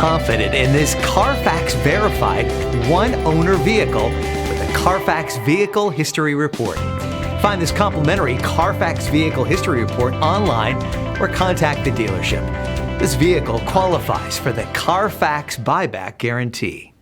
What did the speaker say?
confident in this CARFAX verified one-owner vehicle with a CARFAX Vehicle History Report. Find this complimentary CARFAX Vehicle History Report online or contact the dealership. This vehicle qualifies for the CARFAX buyback guarantee.